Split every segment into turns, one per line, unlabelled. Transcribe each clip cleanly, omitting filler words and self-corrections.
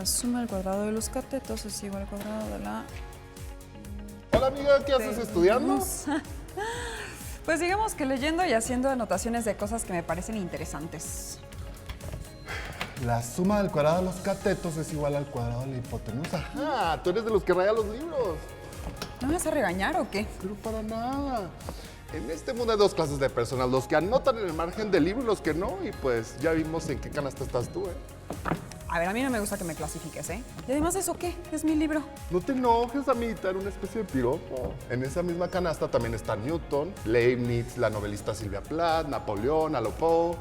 la suma al cuadrado de los catetos es igual al cuadrado de la...
Hola amiga, ¿qué haces estudiando?
Pues digamos que leyendo y haciendo anotaciones de cosas que me parecen interesantes.
La suma del cuadrado de los catetos es igual al cuadrado de la hipotenusa. Ah, tú eres de los que raya los libros.
¿No me vas a regañar o qué?
Pero para nada. En este mundo hay dos clases de personas, los que anotan en el margen del libro y los que no. Y pues ya vimos en qué canasta estás tú, ¿eh?
A ver, a mí no me gusta que me clasifiques, ¿eh? Y además, ¿eso qué? Es mi libro.
No te enojes, amiguita, era una especie de piropo. En esa misma canasta también está Newton, Leibniz, la novelista Sylvia Plath, Napoleón, Aldo Poe,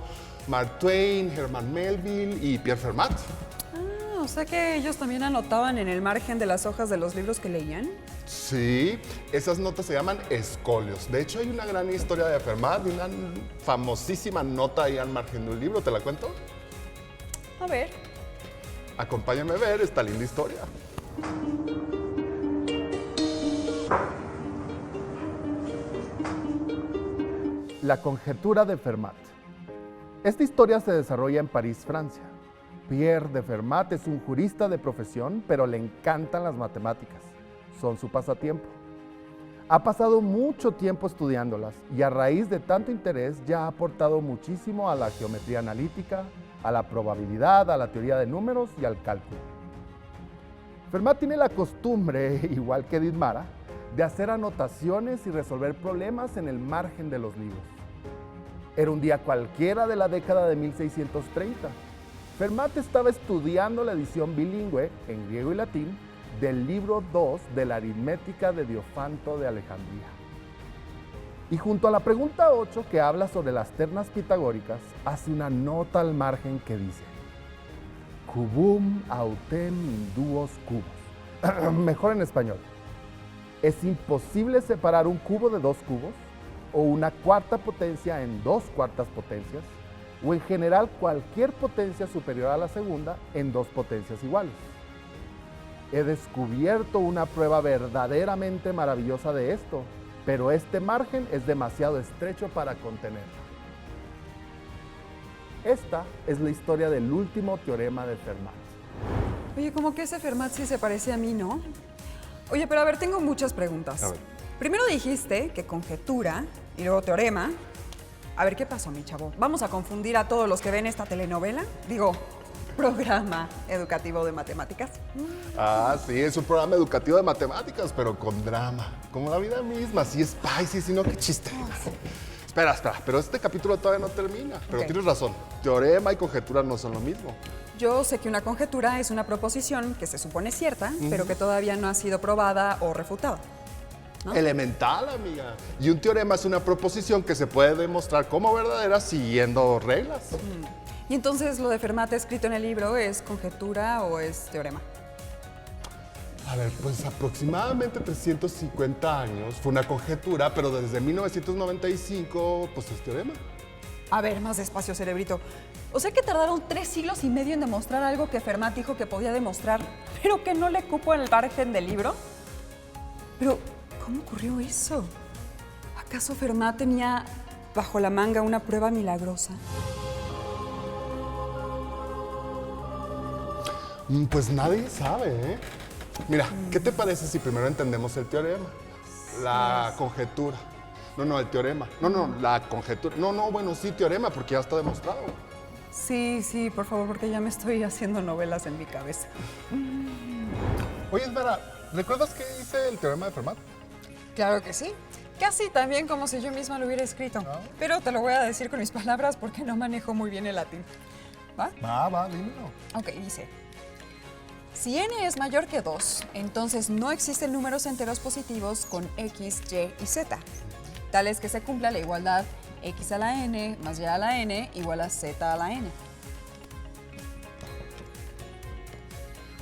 Mark Twain, Herman Melville y Pierre Fermat.
Ah, o sea que ellos también anotaban en el margen de las hojas de los libros que leían.
Sí, esas notas se llaman escolios. De hecho, hay una gran historia de Fermat y una famosísima nota ahí al margen de un libro. ¿Te la cuento?
A ver.
Acompáñame a ver esta linda historia. La conjetura de Fermat. Esta historia se desarrolla en París, Francia. Pierre de Fermat es un jurista de profesión, pero le encantan las matemáticas. Son su pasatiempo. Ha pasado mucho tiempo estudiándolas y a raíz de tanto interés ya ha aportado muchísimo a la geometría analítica, a la probabilidad, a la teoría de números y al cálculo. Fermat tiene la costumbre, igual que Edith Mara, de hacer anotaciones y resolver problemas en el margen de los libros. Era un día cualquiera de la década de 1630. Fermat estaba estudiando la edición bilingüe, en griego y latín, del libro 2 de la aritmética de Diofanto de Alejandría. Y junto a la pregunta 8, que habla sobre las ternas pitagóricas, hace una nota al margen que dice: Cubum autem in duos cubos. Mejor en español. ¿Es imposible separar un cubo de dos cubos? ¿O una cuarta potencia en dos cuartas potencias? ¿O en general cualquier potencia superior a la segunda en dos potencias iguales? He descubierto una prueba verdaderamente maravillosa de esto, pero este margen es demasiado estrecho para contenerla. Esta es la historia del último teorema de Fermat.
Oye, como que ese Fermat sí se parece a mí, ¿no? Oye, pero a ver, tengo muchas preguntas.
A ver.
Primero dijiste que conjetura y luego teorema. A ver, ¿qué pasó, mi chavo? ¿Vamos a confundir a todos los que ven esta telenovela? Digo, programa educativo de matemáticas.
Ah, sí, es un programa educativo de matemáticas, pero con drama. Como la vida misma, sí es spicy, sino que chiste. Espera, pero este capítulo todavía no termina. Pero
Ok.
tienes razón, teorema y conjetura no son lo mismo.
Yo sé que una conjetura es una proposición que se supone cierta, pero que todavía no ha sido probada o refutada. ¿No?
Elemental, amiga. Y un teorema es una proposición que se puede demostrar como verdadera siguiendo reglas.
Y entonces lo de Fermat escrito en el libro, ¿es conjetura o es teorema?
A ver, pues aproximadamente 350 años fue una conjetura, pero desde 1995, pues es teorema.
A ver, más despacio, cerebrito. O sea que tardaron 3 siglos y medio en demostrar algo que Fermat dijo que podía demostrar, pero que no le cupo en el margen del libro. Pero, ¿cómo ocurrió eso? ¿Acaso Fermat tenía bajo la manga una prueba milagrosa?
Pues nadie sabe, ¿eh? Mira, ¿qué te parece si primero entendemos el teorema? La conjetura. No, el teorema. No, la conjetura. Bueno, sí, teorema, porque ya está demostrado.
Sí, por favor, porque ya me estoy haciendo novelas en mi cabeza.
Oye, Esmera, ¿recuerdas qué dice el teorema de Fermat?
Claro que sí. Casi tan bien como si yo misma lo hubiera escrito. Pero te lo voy a decir con mis palabras porque no manejo muy bien el latín. ¿Va?
Va, dímelo.
Ok, dice. Si n es mayor que 2, entonces no existen números enteros positivos con x, y y z, tales que se cumpla la igualdad x a la n más y a la n igual a z a la n.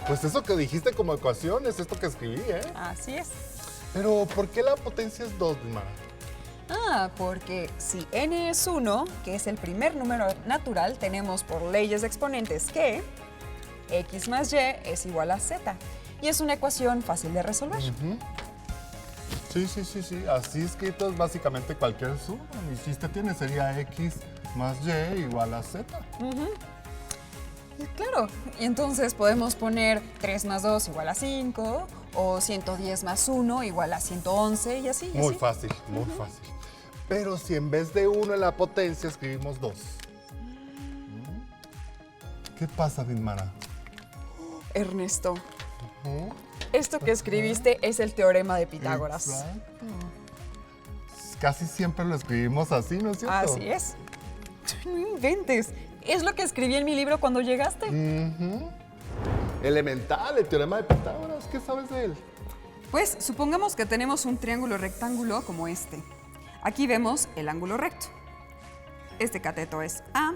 Pues eso que dijiste como ecuación es esto que escribí, ¿eh?
Así es.
Pero, ¿por qué la potencia es 2, Mara?
Porque si n es 1, que es el primer número natural, tenemos por leyes de exponentes que x más y es igual a z. Y es una ecuación fácil de resolver.
Sí. Así escrito es básicamente cualquier suma. Y si este tiene sería x más y igual a z.
Claro, y entonces podemos poner 3 más 2 igual a 5, o 110 más 1 igual a 111 y así.
Muy fácil, muy fácil. Pero si en vez de 1 en la potencia escribimos 2. ¿Qué pasa, Didmara?
Ernesto, esto que escribiste es el teorema de Pitágoras.
Exacto. Casi siempre lo escribimos así, ¿no es cierto?
Así es. No inventes. Es lo que escribí en mi libro cuando llegaste.
Elemental, el teorema de Pitágoras. ¿Qué sabes de él?
Pues supongamos que tenemos un triángulo rectángulo como este. Aquí vemos el ángulo recto. Este cateto es A,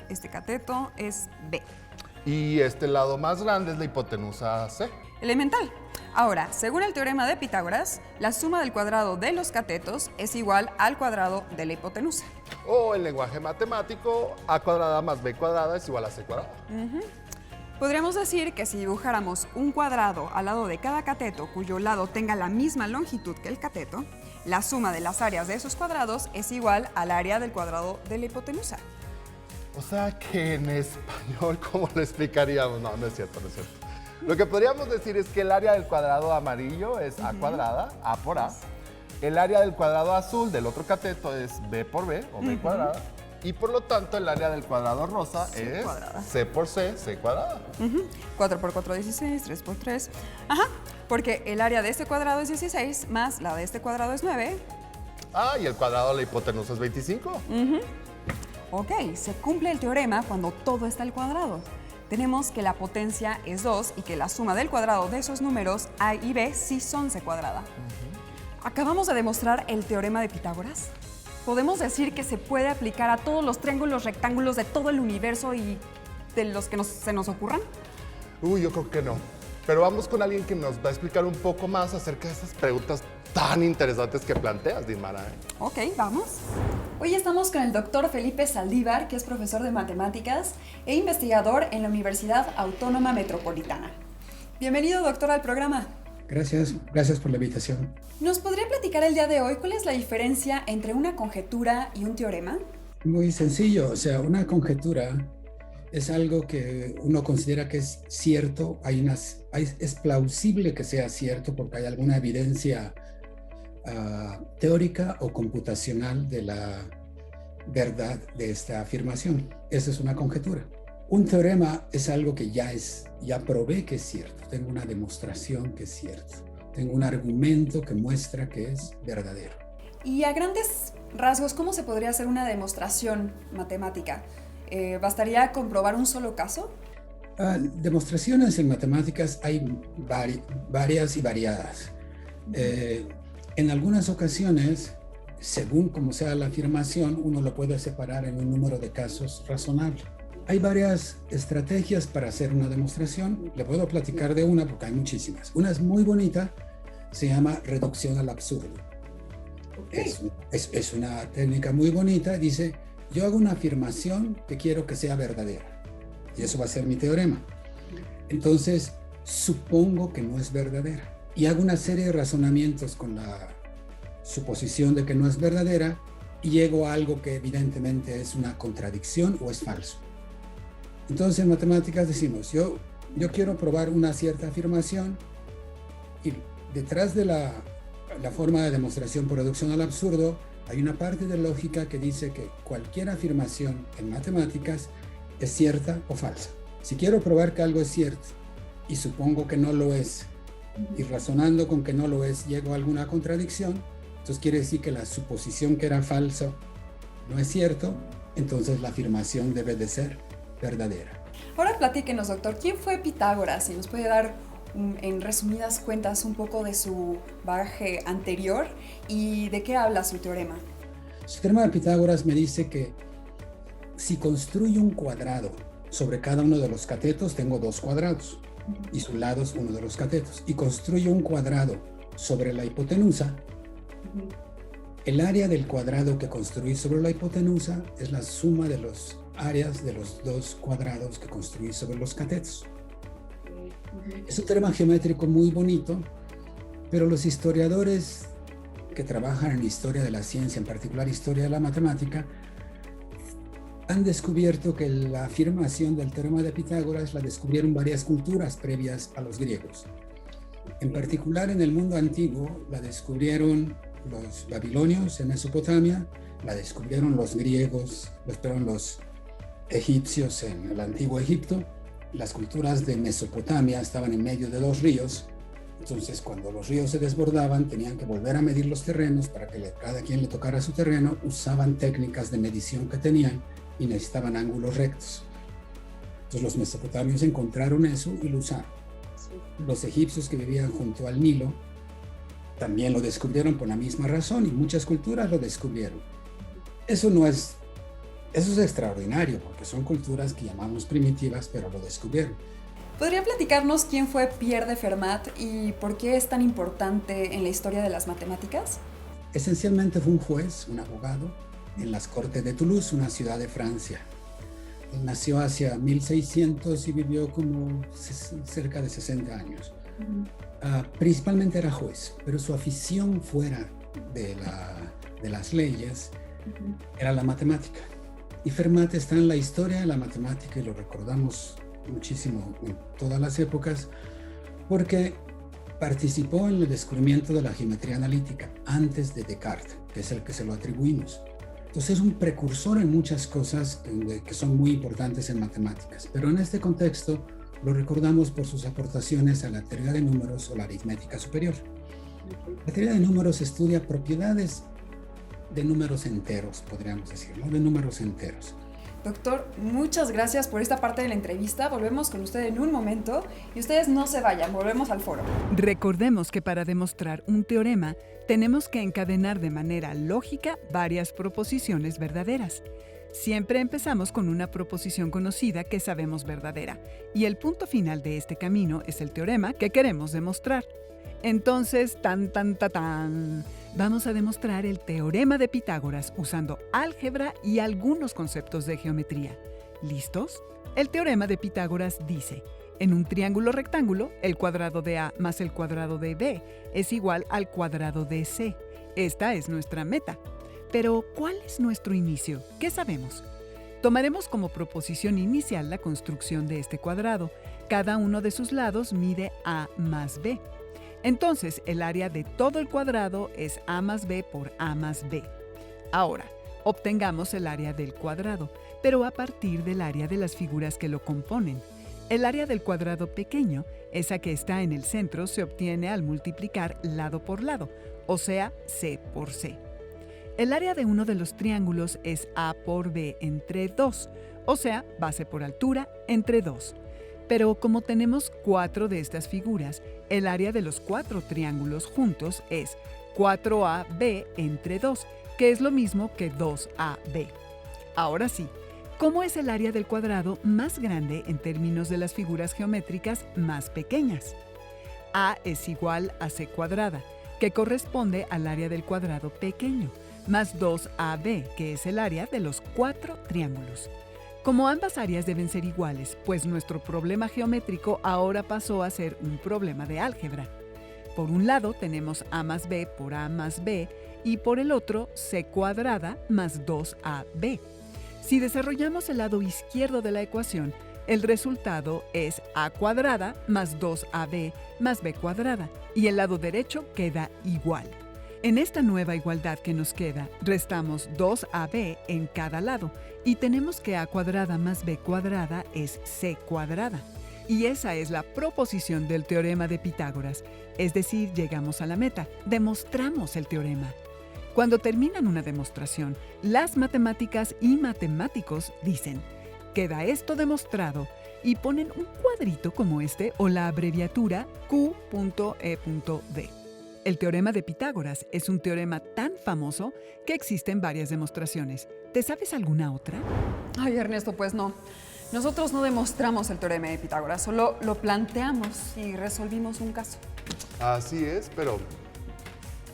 este cateto es B.
Y este lado más grande es la hipotenusa C.
Elemental. Ahora, según el teorema de Pitágoras, la suma del cuadrado de los catetos es igual al cuadrado de la hipotenusa.
O en lenguaje matemático, A cuadrada más B cuadrada es igual a C cuadrada.
Podríamos decir que si dibujáramos un cuadrado al lado de cada cateto cuyo lado tenga la misma longitud que el cateto, la suma de las áreas de esos cuadrados es igual al área del cuadrado de la hipotenusa.
O sea que en español, ¿cómo lo explicaríamos? No, no es cierto, no es cierto. Lo que podríamos decir es que el área del cuadrado amarillo es A cuadrada, A por A. El área del cuadrado azul del otro cateto es B por B, o B cuadrada. Y por lo tanto, el área del cuadrado rosa es
cuadrada.
C por C, C cuadrada.
4 por 4, 16, 3 por 3. Ajá, porque el área de este cuadrado es 16, más la de este cuadrado es 9.
Ah, y el cuadrado de la hipotenusa es 25.
Ok, se cumple el teorema cuando todo está al cuadrado. Tenemos que la potencia es 2 y que la suma del cuadrado de esos números A y B sí son C cuadrada. Acabamos de demostrar el teorema de Pitágoras. Podemos decir que se puede aplicar a todos los triángulos rectángulos de todo el universo y de los que se nos ocurran.
Uy, yo creo que no. Pero vamos con alguien que nos va a explicar un poco más acerca de esas preguntas tan interesantes que planteas, Didmara.
Ok, vamos. Hoy estamos con el doctor Felipe Saldívar, que es profesor de matemáticas e investigador en la Universidad Autónoma Metropolitana. Bienvenido, doctor, al programa.
Gracias por la invitación.
¿Nos podría platicar el día de hoy cuál es la diferencia entre una conjetura y un teorema?
Muy sencillo, o sea, una conjetura es algo que uno considera que es cierto, es plausible que sea cierto porque hay alguna evidencia teórica o computacional de la verdad de esta afirmación. Esa es una conjetura. Un teorema es algo que ya probé que es cierto. Tengo una demostración que es cierto. Tengo un argumento que muestra que es verdadero.
Y a grandes rasgos, ¿cómo se podría hacer una demostración matemática? ¿Bastaría comprobar un solo caso?
Demostraciones en matemáticas hay varias y variadas. En algunas ocasiones, según como sea la afirmación, uno lo puede separar en un número de casos razonable. Hay varias estrategias para hacer una demostración. Le puedo platicar de una porque hay muchísimas. Una es muy bonita, se llama reducción al absurdo. Okay. Es una técnica muy bonita. Dice, yo hago una afirmación que quiero que sea verdadera. Y eso va a ser mi teorema. Entonces, supongo que no es verdadera. Y hago una serie de razonamientos con la suposición de que no es verdadera y llego a algo que evidentemente es una contradicción o es falso. Entonces en matemáticas decimos, yo quiero probar una cierta afirmación y detrás de la forma de demostración por reducción al absurdo hay una parte de lógica que dice que cualquier afirmación en matemáticas es cierta o falsa. Si quiero probar que algo es cierto y supongo que no lo es y razonando con que no lo es llego a alguna contradicción, entonces quiere decir que la suposición que era falsa no es cierto, entonces la afirmación debe de ser verdadera.
Ahora platíquenos, doctor, ¿quién fue Pitágoras? Si nos puede dar, en resumidas cuentas, un poco de su bagaje anterior y de qué habla su teorema.
Su teorema de Pitágoras me dice que si construyo un cuadrado sobre cada uno de los catetos, tengo dos cuadrados y su lado es uno de los catetos, y construyo un cuadrado sobre la hipotenusa, el área del cuadrado que construí sobre la hipotenusa es la suma de las áreas de los dos cuadrados que construí sobre los catetos. Es un teorema geométrico muy bonito, pero los historiadores que trabajan en historia de la ciencia, en particular historia de la matemática, han descubierto que la afirmación del teorema de Pitágoras la descubrieron varias culturas previas a los griegos. En particular, en el mundo antiguo la descubrieron los babilonios en Mesopotamia, la descubrieron los griegos, los egipcios en el antiguo Egipto. Las culturas de Mesopotamia estaban en medio de dos ríos, entonces cuando los ríos se desbordaban tenían que volver a medir los terrenos para que cada quien le tocara su terreno, usaban técnicas de medición que tenían y necesitaban ángulos rectos. Entonces los mesopotamios encontraron eso y lo usaron. Los egipcios que vivían junto al Nilo también lo descubrieron por la misma razón y muchas culturas lo descubrieron. Eso es extraordinario porque son culturas que llamamos primitivas, pero lo descubrieron.
¿Podría platicarnos quién fue Pierre de Fermat y por qué es tan importante en la historia de las matemáticas?
Esencialmente fue un juez, un abogado, en las Cortes de Toulouse, una ciudad de Francia. Él nació hacia 1600 y vivió como cerca de 60 años. Principalmente era juez, pero su afición fuera de las leyes era la matemática. Y Fermat está en la historia de la matemática y lo recordamos muchísimo en todas las épocas porque participó en el descubrimiento de la geometría analítica antes de Descartes, que es el que se lo atribuimos. Entonces es un precursor en muchas cosas que son muy importantes en matemáticas, pero en este contexto lo recordamos por sus aportaciones a la teoría de números o la aritmética superior. La teoría de números estudia propiedades de números enteros, podríamos decirlo, de números enteros.
Doctor, muchas gracias por esta parte de la entrevista. Volvemos con usted en un momento y ustedes no se vayan, volvemos al foro.
Recordemos que para demostrar un teorema tenemos que encadenar de manera lógica varias proposiciones verdaderas. Siempre empezamos con una proposición conocida que sabemos verdadera y el punto final de este camino es el teorema que queremos demostrar. Entonces, vamos a demostrar el teorema de Pitágoras usando álgebra y algunos conceptos de geometría. ¿Listos? El teorema de Pitágoras dice: en un triángulo rectángulo, el cuadrado de A más el cuadrado de B es igual al cuadrado de C. Esta es nuestra meta. Pero, ¿cuál es nuestro inicio? ¿Qué sabemos? Tomaremos como proposición inicial la construcción de este cuadrado. Cada uno de sus lados mide A más B. Entonces, el área de todo el cuadrado es A más B por A más B. Ahora, obtengamos el área del cuadrado, pero a partir del área de las figuras que lo componen. El área del cuadrado pequeño, esa que está en el centro, se obtiene al multiplicar lado por lado, o sea, C por C. El área de uno de los triángulos es A por B entre 2, o sea, base por altura entre 2. Pero como tenemos 4 de estas figuras, el área de los 4 triángulos juntos es 4AB entre 2, que es lo mismo que 2AB. Ahora sí, ¿cómo es el área del cuadrado más grande en términos de las figuras geométricas más pequeñas? A es igual a C cuadrada, que corresponde al área del cuadrado pequeño, más 2AB, que es el área de los 4 triángulos. Como ambas áreas deben ser iguales, pues nuestro problema geométrico ahora pasó a ser un problema de álgebra. Por un lado tenemos A más B por A más B y por el otro C cuadrada más 2AB. Si desarrollamos el lado izquierdo de la ecuación, el resultado es A cuadrada más 2AB más B cuadrada y el lado derecho queda igual. En esta nueva igualdad que nos queda, restamos 2AB en cada lado y tenemos que A cuadrada más B cuadrada es C cuadrada. Y esa es la proposición del teorema de Pitágoras, es decir, llegamos a la meta, demostramos el teorema. Cuando terminan una demostración, las matemáticas y matemáticos dicen: queda esto demostrado, y ponen un cuadrito como este o la abreviatura Q.E.D. El teorema de Pitágoras es un teorema tan famoso que existen varias demostraciones. ¿Te sabes alguna otra?
Ay, Ernesto, pues no. Nosotros no demostramos el teorema de Pitágoras, solo lo planteamos y resolvimos un caso.
Así es, pero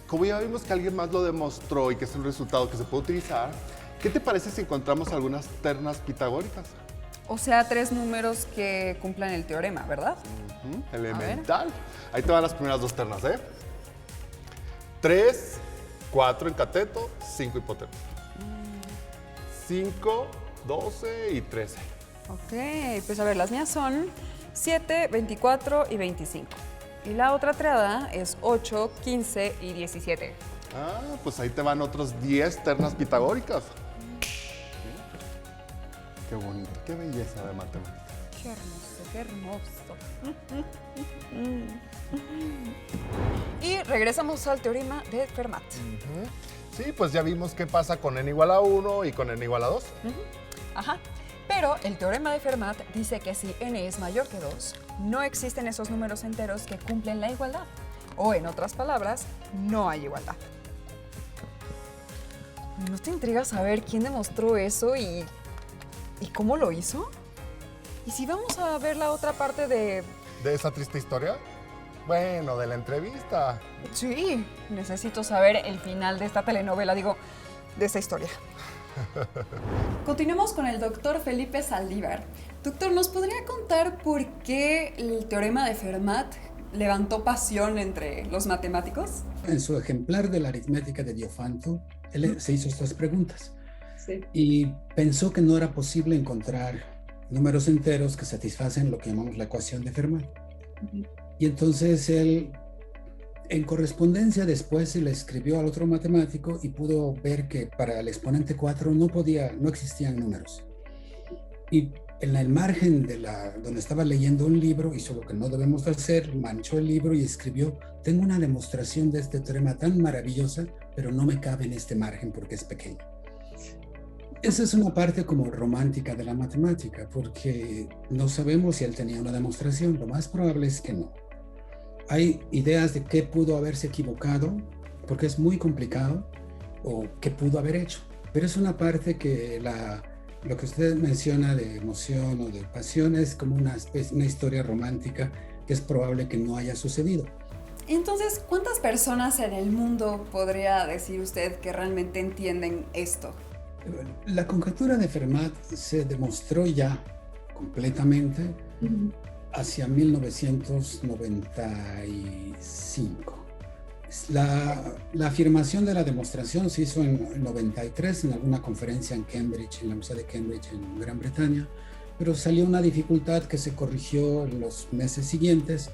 como ya vimos que alguien más lo demostró y que es un resultado que se puede utilizar, ¿qué te parece si encontramos algunas ternas pitagóricas?
O sea, 3 números que cumplan el teorema, ¿verdad?
Elemental. Ahí te van las primeras 2 ternas, 3, 4 en cateto, 5 hipoteto. 5, 12 y 13.
Ok, pues a ver, las mías son 7, 24 y 25. Y la otra triada es 8, 15 y 17.
Ah, pues ahí te van otros 10 ternas pitagóricas. Qué bonito, qué belleza de matemáticas.
Qué hermoso, qué hermoso. Y regresamos al teorema de Fermat.
Sí, pues ya vimos qué pasa con n igual a 1 y con n igual a 2.
Ajá. Pero el teorema de Fermat dice que si n es mayor que 2, no existen esos números enteros que cumplen la igualdad. O en otras palabras, no hay igualdad. ¿No te intriga saber quién demostró eso y cómo lo hizo? ¿Y si vamos a ver la otra parte de...
¿De esa triste historia? Bueno, de la entrevista.
Sí, necesito saber el final de esta telenovela, digo, de esta historia. Continuemos con el doctor Felipe Saldívar. Doctor, ¿nos podría contar por qué el teorema de Fermat levantó pasión entre los matemáticos?
En su ejemplar de la aritmética de Diofanto, él se hizo estas preguntas.
Sí.
Y pensó que no era posible encontrar números enteros que satisfacen lo que llamamos la ecuación de Fermat. Y entonces él, en correspondencia después, se le escribió al otro matemático y pudo ver que para el exponente 4 no existían números. Y en el margen de donde estaba leyendo un libro, hizo lo que no debemos hacer, manchó el libro y escribió: tengo una demostración de este teorema tan maravillosa, pero no me cabe en este margen porque es pequeño. Esa es una parte como romántica de la matemática, porque no sabemos si él tenía una demostración. Lo más probable es que no. Hay ideas de qué pudo haberse equivocado, porque es muy complicado, o qué pudo haber hecho. Pero es una parte que lo que usted menciona de emoción o de pasión es como una historia romántica que es probable que no haya sucedido.
Entonces, ¿cuántas personas en el mundo podría decir usted que realmente entienden esto?
La conjetura de Fermat se demostró ya completamente hacia 1995. La afirmación de la demostración se hizo en 93 en alguna conferencia en Cambridge, en la Universidad de Cambridge en Gran Bretaña, pero salió una dificultad que se corrigió en los meses siguientes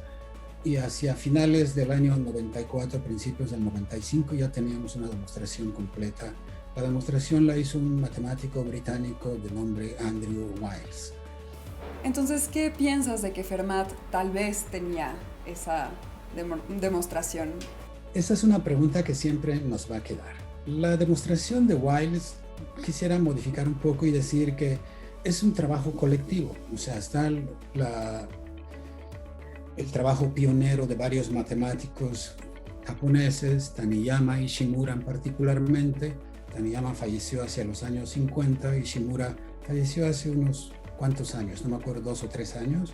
y hacia finales del año 94, principios del 95 ya teníamos una demostración completa. La demostración la hizo un matemático británico de nombre Andrew Wiles.
Entonces, ¿qué piensas de que Fermat tal vez tenía esa demostración?
Esa es una pregunta que siempre nos va a quedar. La demostración de Wiles quisiera modificar un poco y decir que es un trabajo colectivo. O sea, está el trabajo pionero de varios matemáticos japoneses, Taniyama y Shimura particularmente. Taniyama falleció hacia los años 50 y Shimura falleció hace unos cuantos años, no me acuerdo, 2 o 3 años.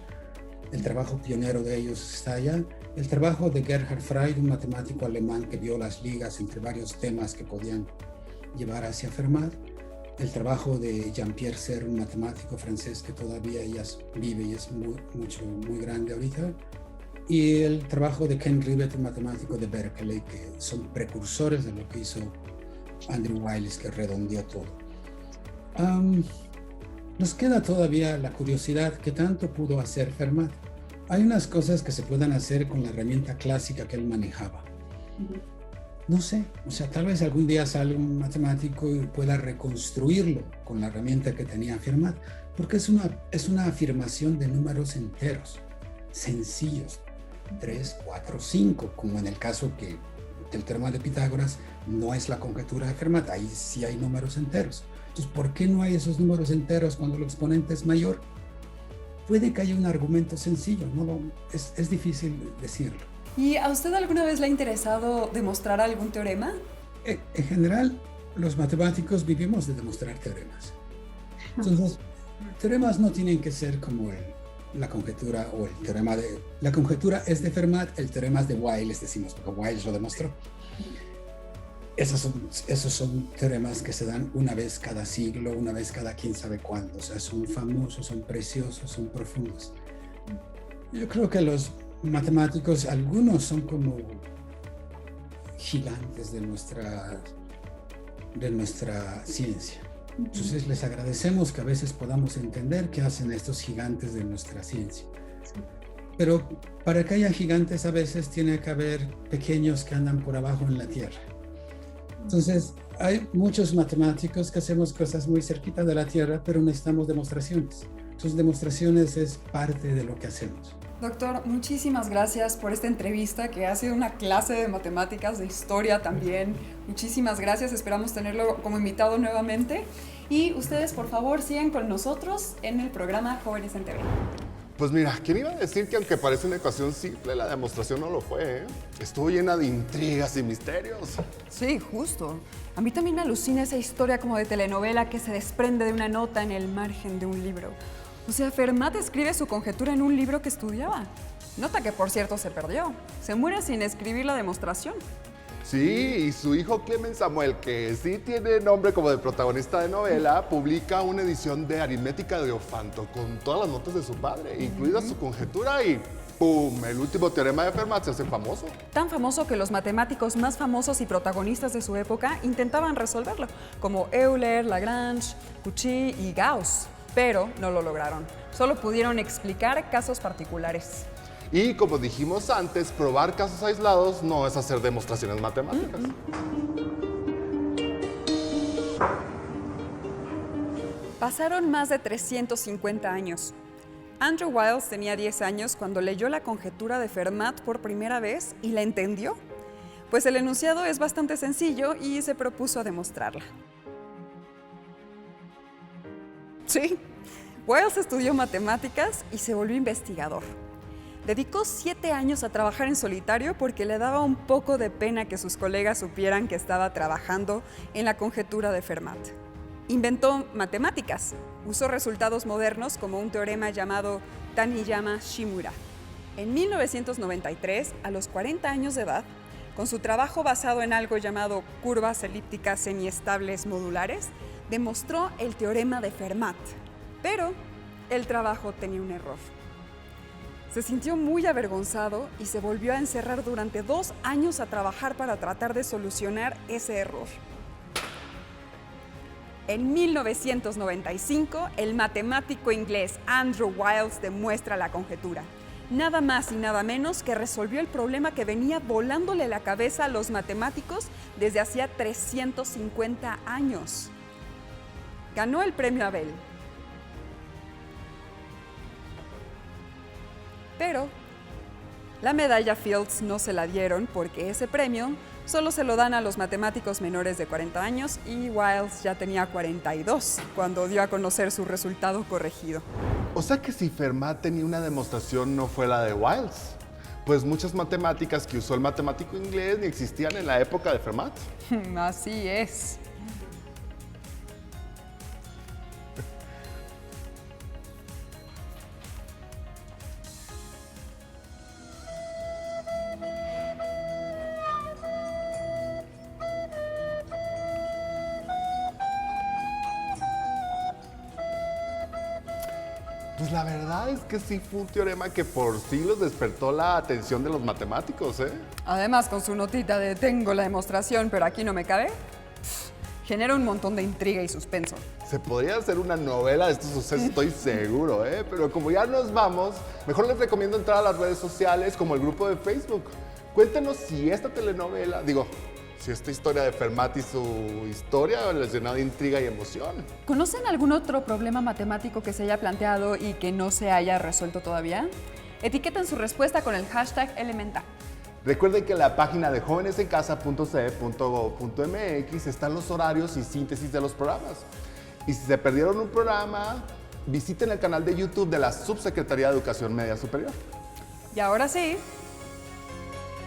El trabajo pionero de ellos está allá. El trabajo de Gerhard Freid, un matemático alemán que vio las ligas entre varios temas que podían llevar hacia Fermat. El trabajo de Jean-Pierre Serre, un matemático francés que todavía vive y es muy grande ahorita. Y el trabajo de Ken Rivett, un matemático de Berkeley, que son precursores de lo que hizo Andrew Wiles, que redondeó todo. Nos queda todavía la curiosidad: ¿qué tanto pudo hacer Fermat? Hay unas cosas que se pueden hacer con la herramienta clásica que él manejaba. No sé, o sea, tal vez algún día salga un matemático y pueda reconstruirlo con la herramienta que tenía Fermat, porque es una afirmación de números enteros, sencillos, 3, 4, 5, como en el caso del teorema de Pitágoras no es la conjetura de Fermat, ahí sí hay números enteros. Entonces, ¿por qué no hay esos números enteros cuando el exponente es mayor? Puede que haya un argumento sencillo, es difícil decirlo.
¿Y a usted alguna vez le ha interesado demostrar algún teorema?
En general, los matemáticos vivimos de demostrar teoremas. Entonces, teoremas no tienen que ser como la conjetura o el teorema de... La conjetura es de Fermat, el teorema es de Wiles, decimos, porque Wiles lo demostró. Esos son teoremas que se dan una vez cada siglo, una vez cada quién sabe cuándo. O sea, son famosos, son preciosos, son profundos. Yo creo que los matemáticos, algunos son como gigantes de nuestra ciencia. Entonces les agradecemos que a veces podamos entender qué hacen estos gigantes de nuestra ciencia. Pero para que haya gigantes a veces tiene que haber pequeños que andan por abajo en la Tierra. Entonces hay muchos matemáticos que hacemos cosas muy cerquita de la Tierra, pero necesitamos demostraciones. Entonces demostraciones es parte de lo que hacemos.
Doctor, muchísimas gracias por esta entrevista, que ha sido una clase de matemáticas, de historia también. Muchísimas gracias, esperamos tenerlo como invitado nuevamente. Y ustedes, por favor, sigan con nosotros en el programa Jóvenes en TV.
Pues mira, ¿quién iba a decir que aunque parece una ecuación simple, la demostración no lo fue, ¿eh? Estuvo llena de intrigas y misterios.
Sí, justo. A mí también me alucina esa historia como de telenovela que se desprende de una nota en el margen de un libro. O sea, Fermat escribe su conjetura en un libro que estudiaba. Nota que, por cierto, se perdió. Se muere sin escribir la demostración.
Sí, y su hijo Clement Samuel, que sí tiene nombre como de protagonista de novela, publica una edición de Aritmética de Diofanto con todas las notas de su padre, incluida su conjetura, y ¡pum! El último teorema de Fermat se hace famoso.
Tan famoso que los matemáticos más famosos y protagonistas de su época intentaban resolverlo, como Euler, Lagrange, Cauchy y Gauss. Pero no lo lograron. Solo pudieron explicar casos particulares.
Y como dijimos antes, probar casos aislados no es hacer demostraciones matemáticas.
Pasaron más de 350 años. Andrew Wiles tenía 10 años cuando leyó la conjetura de Fermat por primera vez y la entendió. Pues el enunciado es bastante sencillo y se propuso demostrarla. Sí, Wiles estudió matemáticas y se volvió investigador. Dedicó 7 años a trabajar en solitario porque le daba un poco de pena que sus colegas supieran que estaba trabajando en la conjetura de Fermat. Inventó matemáticas, usó resultados modernos como un teorema llamado Taniyama-Shimura. En 1993, a los 40 años de edad, con su trabajo basado en algo llamado curvas elípticas semiestables modulares, demostró el teorema de Fermat, pero el trabajo tenía un error. Se sintió muy avergonzado y se volvió a encerrar durante 2 años a trabajar para tratar de solucionar ese error. En 1995, el matemático inglés Andrew Wiles demuestra la conjetura. Nada más y nada menos que resolvió el problema que venía volándole la cabeza a los matemáticos desde hacía 350 años. Ganó el premio Abel. Pero la medalla Fields no se la dieron porque ese premio solo se lo dan a los matemáticos menores de 40 años y Wiles ya tenía 42 cuando dio a conocer su resultado corregido.
O sea que si Fermat tenía una demostración no fue la de Wiles, pues muchas matemáticas que usó el matemático inglés ni existían en la época de Fermat.
Así es.
Pues la verdad es que sí fue un teorema que por siglos despertó la atención de los matemáticos, ¿eh?
Además, con su notita de tengo la demostración, pero aquí no me cabe, genera un montón de intriga y suspenso.
Se podría hacer una novela de estos sucesos, estoy seguro, ¿eh? Pero como ya nos vamos, mejor les recomiendo entrar a las redes sociales como el grupo de Facebook. Cuéntenos si esta telenovela, si esta historia de Fermat y su historia les llenó de intriga y emoción.
¿Conocen algún otro problema matemático que se haya planteado y que no se haya resuelto todavía? Etiqueten su respuesta con el hashtag Elemental.
Recuerden que en la página de jovenesencasa.ce.gov.mx están los horarios y síntesis de los programas. Y si se perdieron un programa, visiten el canal de YouTube de la Subsecretaría de Educación Media Superior.
Y ahora sí,